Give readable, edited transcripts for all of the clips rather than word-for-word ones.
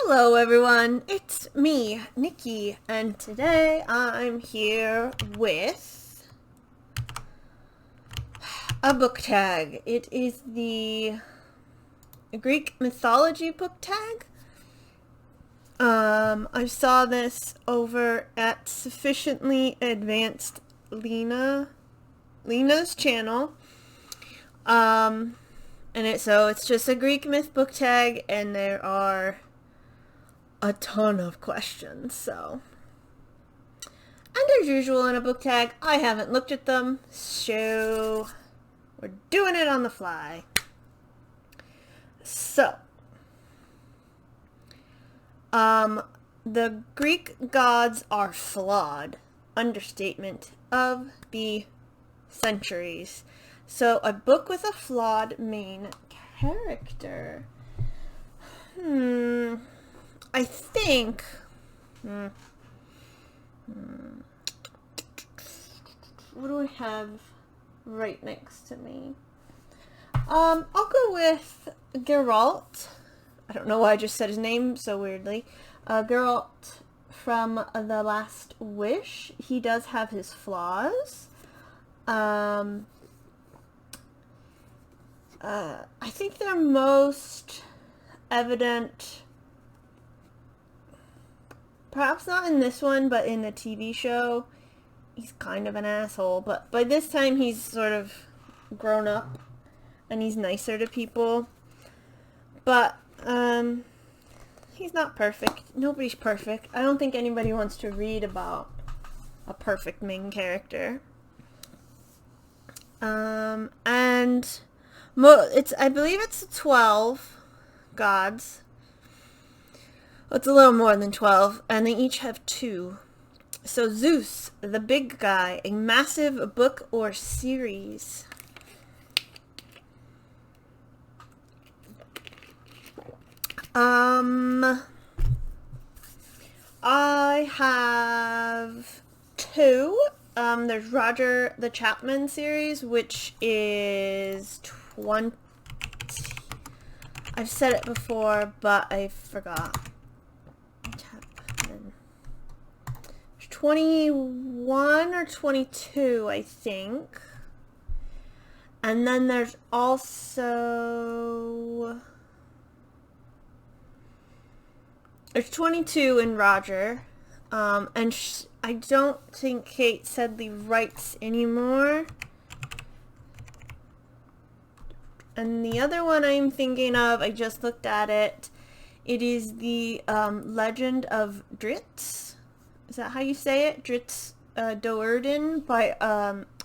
Hello everyone, it's me, Nikki, and today I'm here with a book tag. It is the Greek mythology book tag. I saw this over at Sufficiently Advanced Lena's channel. It's just a Greek myth book tag, and there are a ton of questions, so. And as usual in a book tag, I haven't looked at them, so we're doing it on the fly. So, the Greek gods are flawed. Understatement of the centuries. So, a book with a flawed main character. I think, what do I have right next to me? I'll go with Geralt. I don't know why I just said his name so weirdly. Geralt from The Last Wish. He does have his flaws. I think they're most evident, perhaps not in this one, but in the TV show. He's kind of an asshole, but by this time he's sort of grown up and he's nicer to people. But he's not perfect. Nobody's perfect. I don't think anybody wants to read about a perfect main character. I believe it's 12 gods. It's a little more than 12, and they each have 2. So Zeus, the big guy, a massive book or series. I have 2. There's Roger the Chapman series, which is 20. I've said it before, but I forgot. 21 or 22, I think. And then there's also, there's 22 in Roger. I don't think Kate Sedley writes anymore. And the other one I'm thinking of, I just looked at it. It is the Legend of Drizzt. Is that how you say it? Drizzt Do'Urden by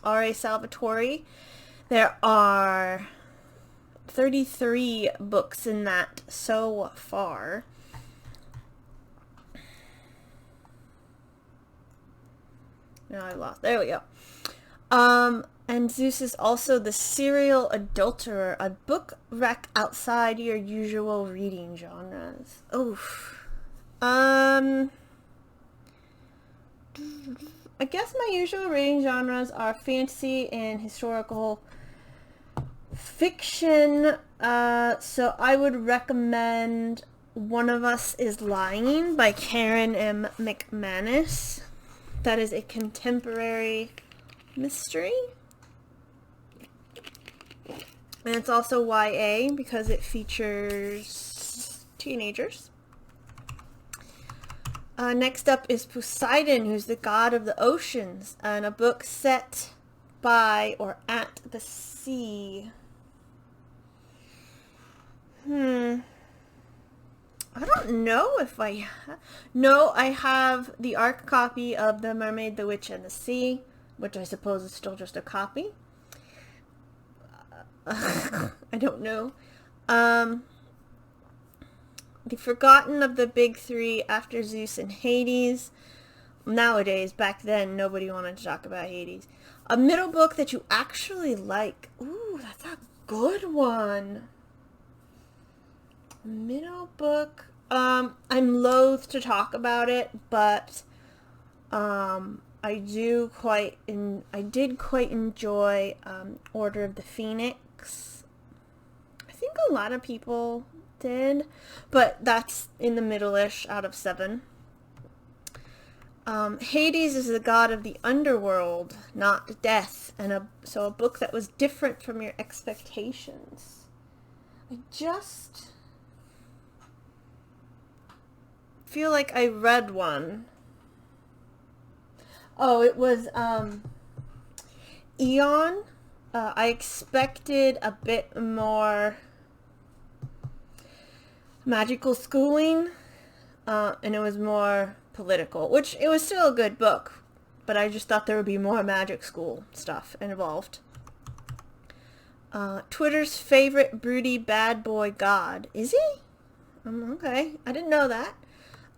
R.A. Salvatore. There are 33 books in that so far. Now I lost. There we go. And Zeus is also the serial adulterer, a book wreck outside your usual reading genres. Oof. I guess my usual reading genres are fantasy and historical fiction. So I would recommend One of Us is Lying by Karen M. McManus. That is a contemporary mystery. And it's also YA because it features teenagers. Next up is Poseidon, who's the god of the oceans, and a book set by or at the sea. I don't know if I no, I have the ARC copy of The Mermaid, the Witch, and the Sea, which I suppose is still just a copy. I don't know. The Forgotten of the Big Three after Zeus and Hades. Nowadays, back then, nobody wanted to talk about Hades. A middle book that you actually like. Ooh, that's a good one. Middle book. I'm loath to talk about it, but I did quite enjoy Order of the Phoenix. I think a lot of people depicted, but that's in the middle-ish out of 7. Hades is the god of the underworld, not death, and so a book that was different from your expectations. I just feel like I read one. Oh, it was Eon. I expected a bit more magical schooling, and it was more political, which it was still a good book, but I just thought there would be more magic school stuff involved. Twitter's favorite broody bad boy god. Is he? Okay, I didn't know that.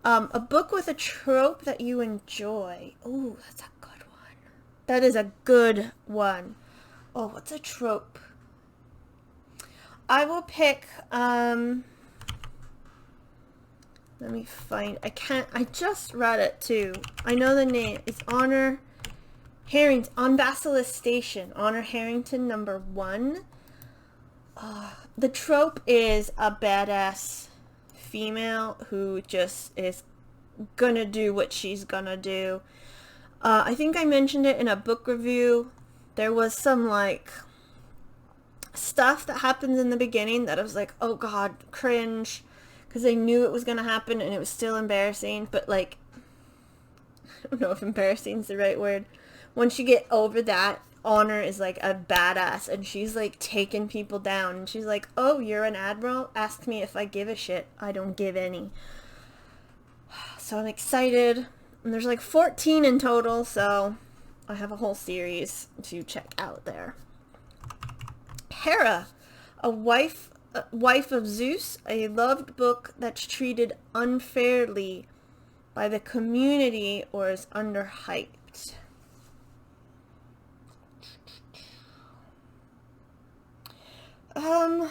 A book with a trope that you enjoy. Ooh, that's a good one. That is a good one. Oh, what's a trope? I will pick, let me find, I just read it too. I know the name. It's Honor Harrington, on Basilisk Station. Honor Harrington, number 1. The trope is a badass female who just is gonna do what she's gonna do. I think I mentioned it in a book review. There was some, like, stuff that happens in the beginning that I was like, oh god, cringe. Because I knew it was going to happen and it was still embarrassing. But, like, I don't know if embarrassing is the right word. Once you get over that, Honor is, like, a badass. And she's, like, taking people down. And she's like, oh, you're an admiral? Ask me if I give a shit. I don't give any. So I'm excited. And there's, like, 14 in total. So I have a whole series to check out there. Hera, a wife of Zeus, a loved book that's treated unfairly by the community or is underhyped. I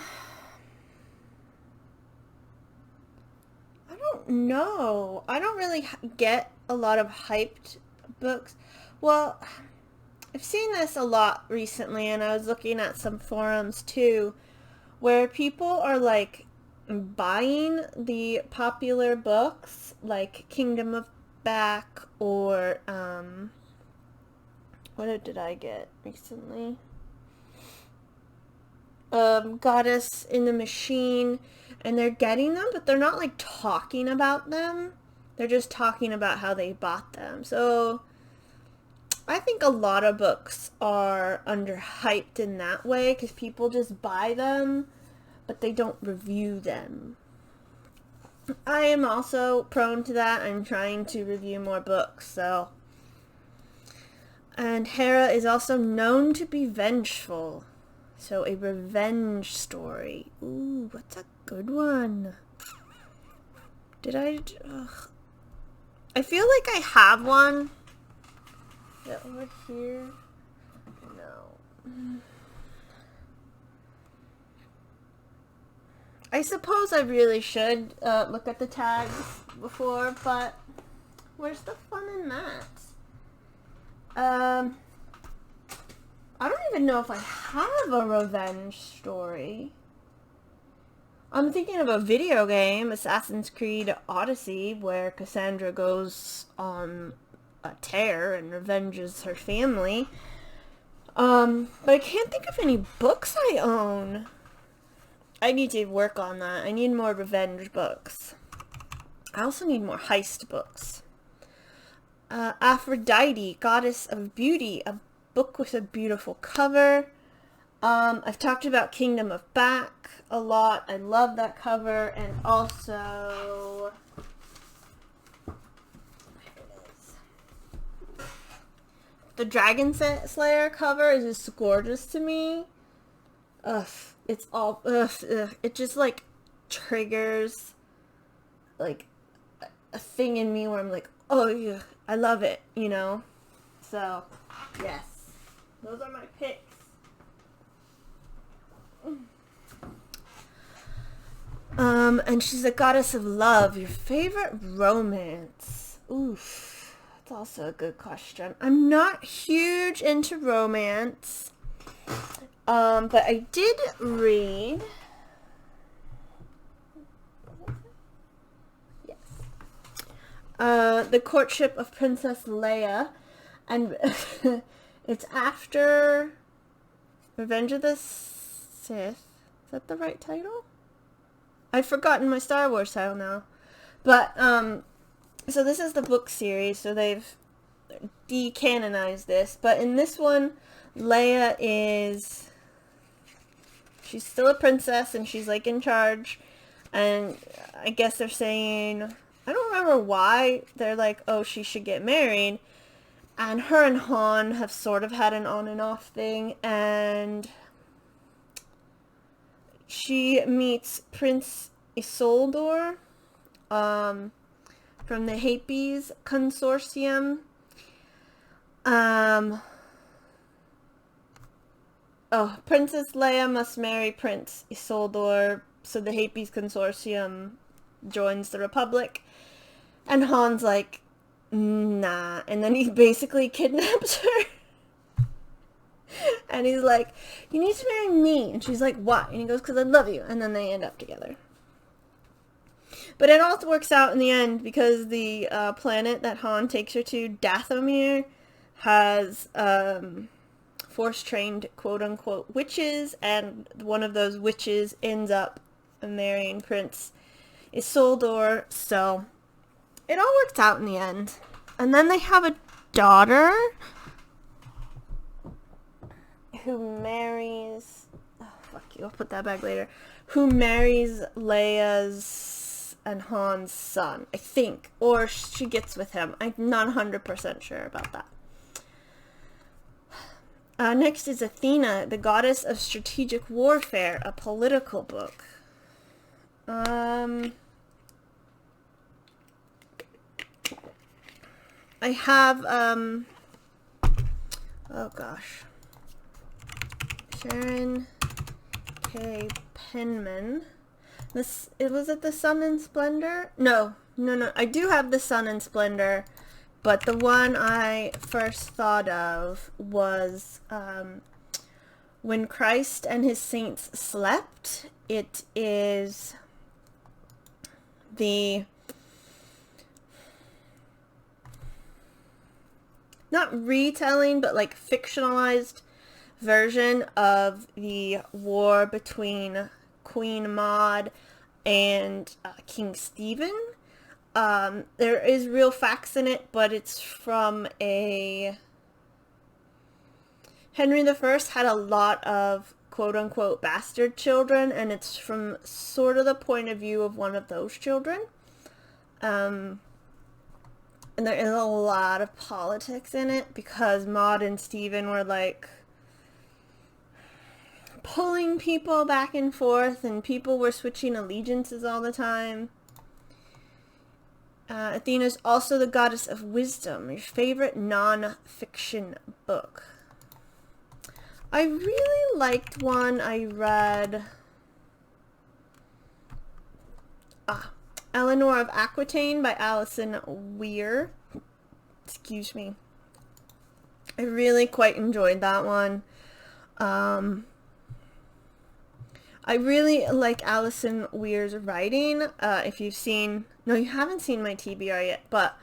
don't know. I don't really get a lot of hyped books. Well, I've seen this a lot recently, and I was looking at some forums too, where people are, like, buying the popular books, like Kingdom of Back, or, what did I get recently? Goddess in the Machine, and they're getting them, but they're not, like, talking about them. They're just talking about how they bought them. So I think a lot of books are underhyped in that way because people just buy them, but they don't review them. I am also prone to that. I'm trying to review more books, so. And Hera is also known to be vengeful. So a revenge story. Ooh, what's a good one? I feel like I have one. Is it over here? No. I suppose I really should look at the tags before, but where's the fun in that? I don't even know if I have a revenge story. I'm thinking of a video game, Assassin's Creed Odyssey, where Cassandra goes on a tear and revenges her family. But I can't think of any books I own. I need to work on that. I need more revenge books. I also need more heist books. Aphrodite, Goddess of Beauty, a book with a beautiful cover. I've talked about Kingdom of Back a lot. I love that cover. And also, the Dragon Slayer cover is just gorgeous to me. It's all, it just, like, triggers, like, a thing in me where I'm like, oh, yeah, I love it, you know? So, yes. Those are my picks. And she's a goddess of love. Your favorite romance? Oof. That's also a good question. I'm not huge into romance. But I did read... The Courtship of Princess Leia, and it's after Revenge of the Sith. Is that the right title? I've forgotten my Star Wars title now. But, so this is the book series, so they've decanonized this. But in this one, Leia she's still a princess, and she's, like, in charge. And I guess they're saying, I don't remember why, they're like, oh, she should get married. And her and Han have sort of had an on and off thing, and she meets Prince Isolde, from the Hapes Consortium. Princess Leia must marry Prince Isolde, so the Hapes Consortium joins the Republic. And Han's like, nah. And then he basically kidnaps her. And he's like, you need to marry me. And she's like, why? And he goes, because I love you. And then they end up together. But it also works out in the end because the planet that Han takes her to, Dathomir, has force-trained quote-unquote witches. And one of those witches ends up marrying Prince Isolde. So it all works out in the end. And then they have a daughter who marries... Oh, fuck you. I'll put that back later. Who marries Leia's and Han's son, I think. Or she gets with him. I'm not 100% sure about that. Next is Athena, the goddess of strategic warfare, a political book. I have, oh gosh, Sharon K. Penman. Was it The Sun and Splendor? No. I do have The Sun and Splendor, but the one I first thought of was, When Christ and His Saints Slept. It is the... not retelling, but like fictionalized version of the war between Queen Maud and King Stephen. There is real facts in it, but it's from Henry I had a lot of quote-unquote bastard children, and it's from sort of the point of view of one of those children. And there is a lot of politics in it because Maud and Stephen were like pulling people back and forth, and people were switching allegiances all the time. Athena's also the goddess of wisdom, your favorite non-fiction book. I really liked one I read. Eleanor of Aquitaine by Alison Weir. Excuse me. I really quite enjoyed that one. I really like Alison Weir's writing. If you've seen... No, you haven't seen my TBR yet, but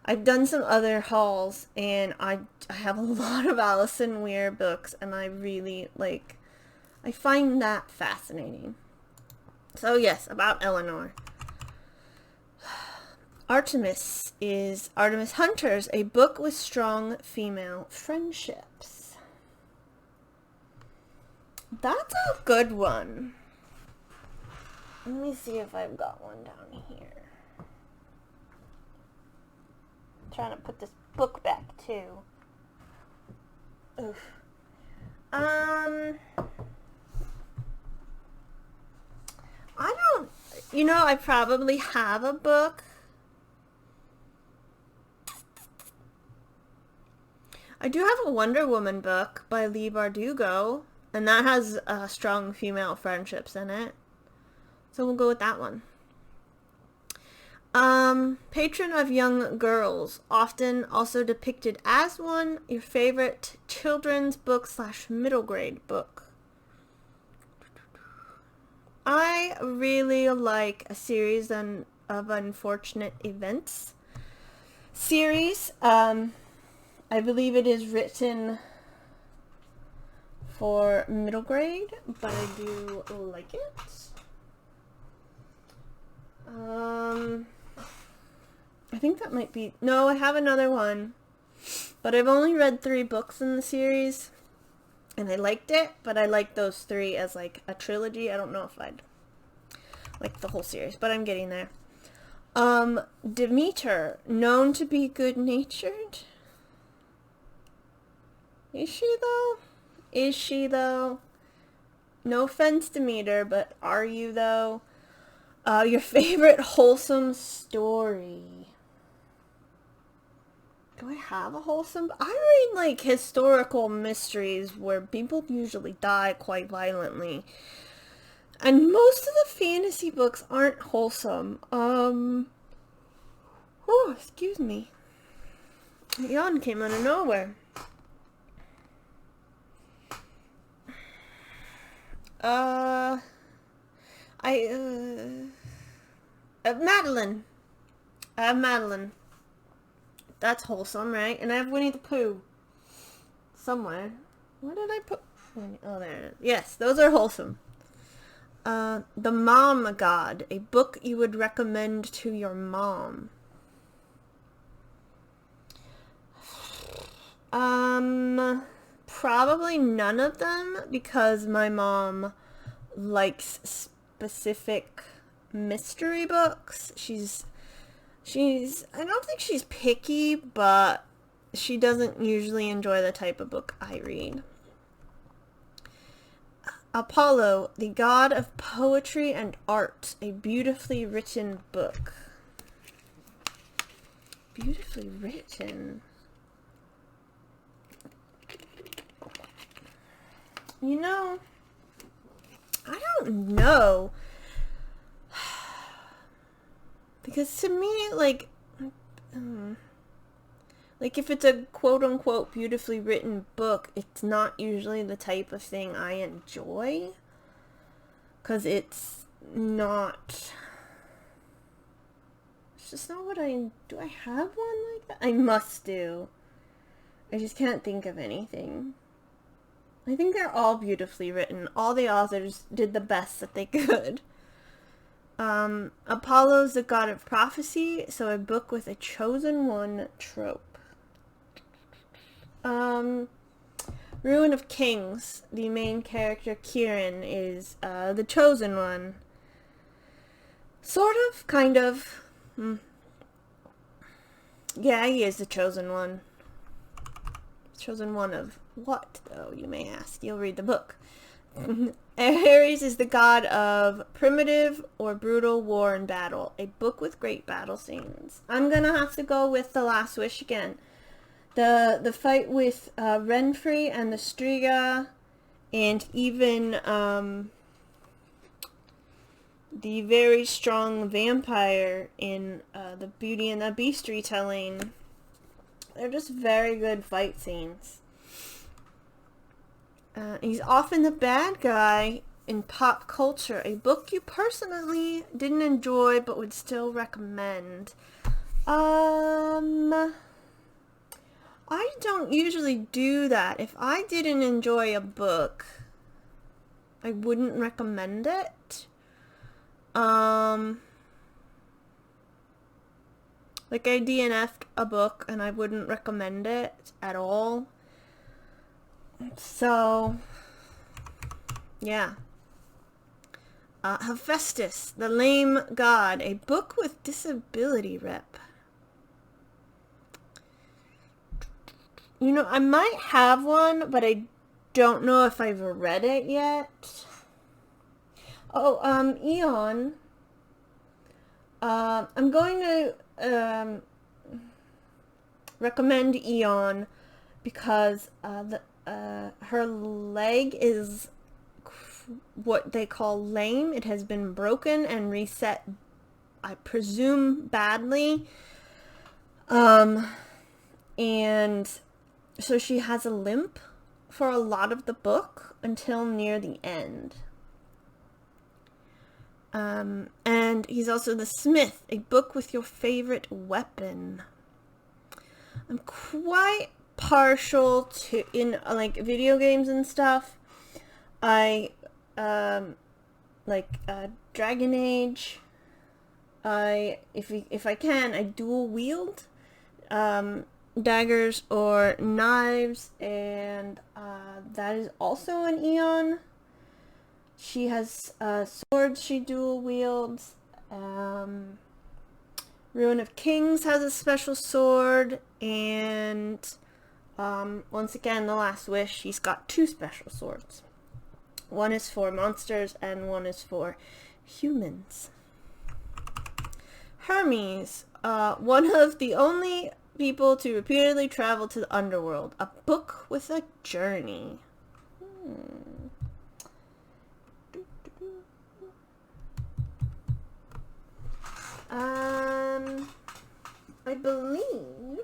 I've done some other hauls, and I have a lot of Alison Weir books, and I really like... I find that fascinating. So yes, about Eleanor. Artemis is Artemis Hunters, a book with strong female friendships. That's a good one. Let me see if I've got one down here. I'm trying to put this book back too. Oof. I probably have a book. I do have a Wonder Woman book by Leigh Bardugo, and that has strong female friendships in it. So we'll go with that one. Patron of young girls, often also depicted as one, your favorite children's book / middle grade book. I really like a series of unfortunate events. series. I believe it is written for middle grade, but I do like it. I think that might be... No, I have another one. But I've only read 3 books in the series. And I liked it, but I like those 3 as like a trilogy. I don't know if I'd like the whole series, but I'm getting there. Demeter, known to be good-natured. Is she though? Is she though? No offense, Demeter, but are you though? Your favorite wholesome story. Do I have a wholesome? I read like historical mysteries where people usually die quite violently. And most of the fantasy books aren't wholesome. Oh, excuse me. A yawn came out of nowhere. Madeline. I have Madeline. That's wholesome, right? And I have Winnie the Pooh. Somewhere. Where did I put... Oh, there it is. Yes, those are wholesome. The Mom God. A book you would recommend to your mom. Probably none of them, because my mom likes specific mystery books. She's I don't think she's picky, but she doesn't usually enjoy the type of book I read. Apollo, the god of poetry and art, a beautifully written book. Beautifully written. You know, I don't know. Because to me, like if it's a quote-unquote beautifully written book, it's not usually the type of thing I enjoy. Because it's not... It's just not what I... Do I have one like that? I must do. I just can't think of anything. I think they're all beautifully written. All the authors did the best that they could. Apollo's the god of prophecy, so a book with a chosen one trope. Ruin of Kings, the main character Kieran is the chosen one. Sort of, kind of. Yeah, he is the chosen one. Chosen one of what, though, you may ask? You'll read the book. Ares is the god of primitive or brutal war and battle. A book with great battle scenes. I'm gonna have to go with The Last Wish again. The fight with Renfrey and the Striga, and even the very strong vampire in the Beauty and the Beast retelling. They're just very good fight scenes. He's often the bad guy in pop culture. A book you personally didn't enjoy but would still recommend. I don't usually do that. If I didn't enjoy a book, I wouldn't recommend it. Like I DNF'd a book and I wouldn't recommend it at all. So, yeah. Hephaestus, the lame god, a book with disability rep. You know, I might have one, but I don't know if I've read it yet. Oh, Eon. I'm going to recommend Eon because her leg is what they call lame. It has been broken and reset, I presume, badly. And so she has a limp for a lot of the book until near the end. And he's also the smith, a book with your favorite weapon. I'm quite partial to, in like video games and stuff. I like Dragon Age. If I can, I dual wield daggers or knives, and that is also an Eon. She has swords she dual wields. Ruin of Kings has a special sword, and once again, The Last Wish, he's got 2 special swords. One is for monsters and one is for humans. Hermes, one of the only people to repeatedly travel to the Underworld. A book with a journey. I believe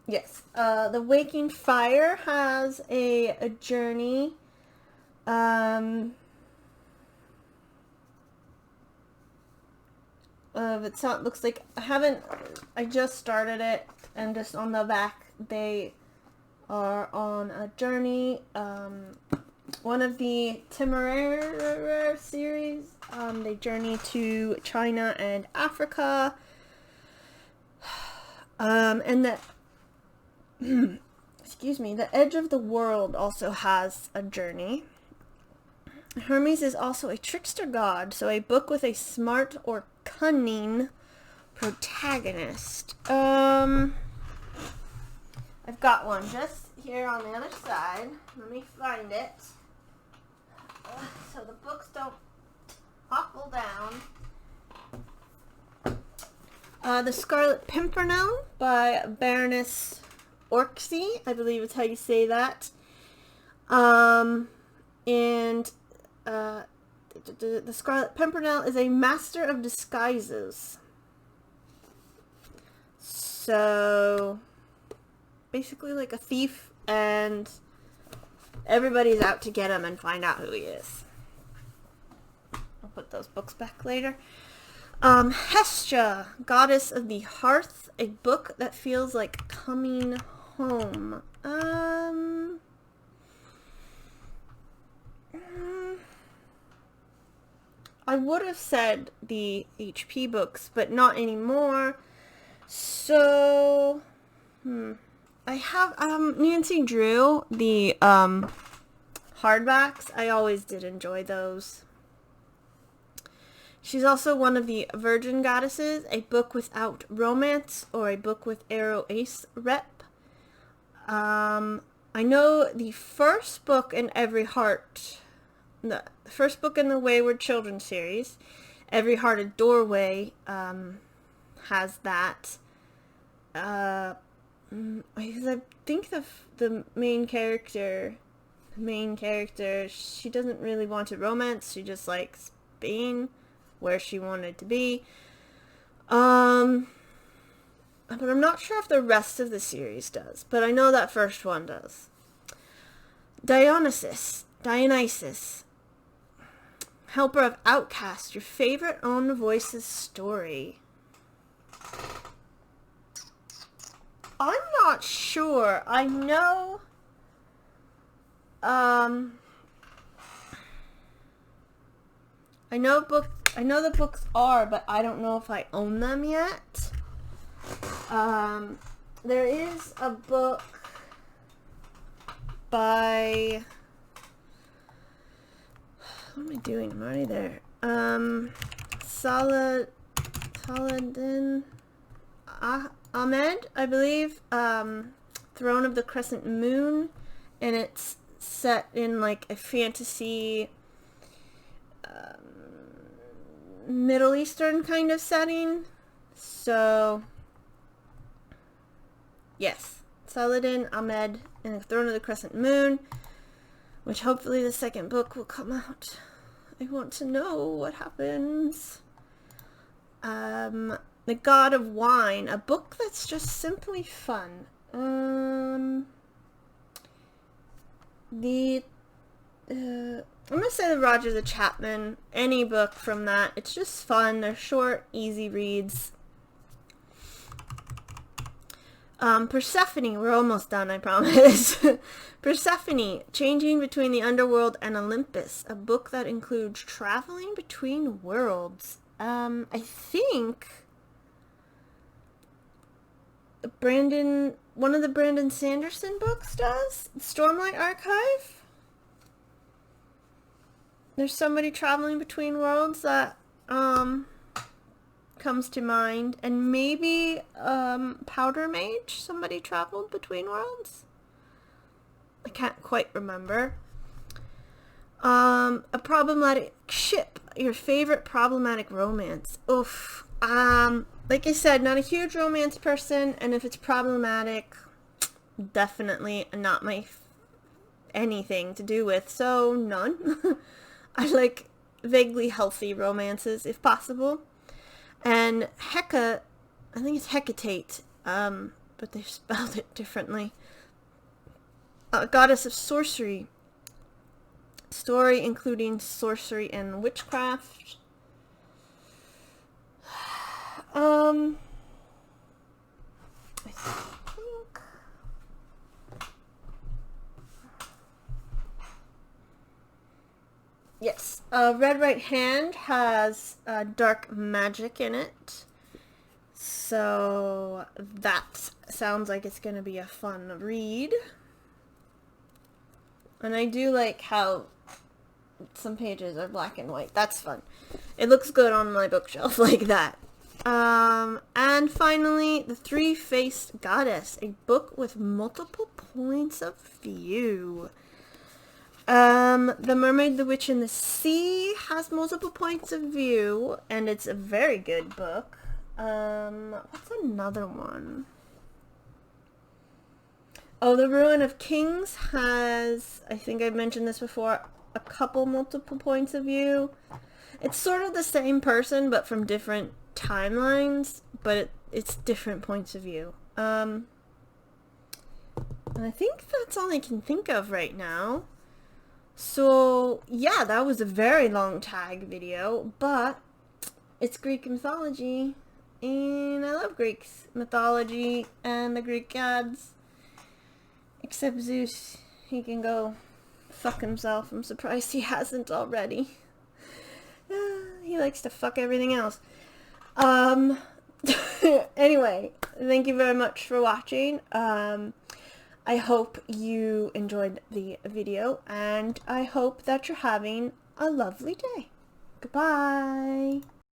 yes. The Waking Fire has a journey. It looks like I just started it, and just on the back they are on a journey. One of the Temeraire series, they journey to China and Africa. And the excuse me, the Edge of the World also has a journey. Hermes is also a trickster god, so a book with a smart or cunning protagonist. I've got one just here on the other side. Let me find it. So the books don't topple down. The Scarlet Pimpernel by Baroness Orczy, I believe is how you say that. And the Scarlet Pimpernel is a master of disguises. So basically like a thief, and everybody's out to get him and find out who he is. I'll put those books back later. Hestia, goddess of the hearth, a book that feels like coming home. I would have said the HP books, but not anymore. So, I have Nancy Drew, the hardbacks. I always did enjoy those. She's also one of the Virgin Goddesses, a book without romance, or a book with Arrow Ace rep. I know the first book in Every Heart, the first book in the Wayward Children series, Every Heart a Doorway, has that. I think the main character, she doesn't really want a romance. She just likes being where she wanted to be. But I'm not sure if the rest of the series does. But I know that first one does. Dionysus, helper of outcasts, your favorite own voice's story. I'm not sure. I know the books are, but I don't know if I own them yet. There is a book by, what am I doing? I'm already there. Saladin Ahmed, I believe, Throne of the Crescent Moon, and it's set in like a fantasy Middle Eastern kind of setting. So yes, Saladin Ahmed and the Throne of the Crescent Moon, which hopefully the second book will come out. I want to know what happens. The God of Wine, a book that's just simply fun. I'm gonna say the Roger the Chapman, any book from that. It's just fun. They're short, easy reads. Persephone, we're almost done, I promise. Persephone, Changing Between the Underworld and Olympus, a book that includes traveling between worlds. I think one of the Brandon Sanderson books does. Stormlight Archive. There's somebody traveling between worlds that comes to mind, and maybe Powder Mage, somebody traveled between worlds. I can't quite remember. A problematic ship, your favorite problematic romance. Oof. Like I said, not a huge romance person, and if it's problematic, definitely not my anything to do with, so none. I like vaguely healthy romances, if possible. And Heka, I think it's Hecate, but they spelled it differently. Goddess of sorcery. Story including sorcery and witchcraft. I think... Yes, Red Right Hand has dark magic in it. So that sounds like it's going to be a fun read. And I do like how some pages are black and white. That's fun. It looks good on my bookshelf like that. And finally, The Three-Faced Goddess, a book with multiple points of view. The Mermaid, the Witch, and the Sea has multiple points of view, and it's a very good book. What's another one? Oh, The Ruin of Kings has, I think I've mentioned this before, a couple multiple points of view. It's sort of the same person, but from different timelines, but it's different points of view. And I think that's all I can think of right now. So, yeah, that was a very long tag video, but it's Greek mythology, and I love Greek mythology and the Greek gods. Except Zeus, he can go fuck himself. I'm surprised he hasn't already. He likes to fuck everything else. Anyway, thank you very much for watching. I hope you enjoyed the video, and I hope that you're having a lovely day. Goodbye.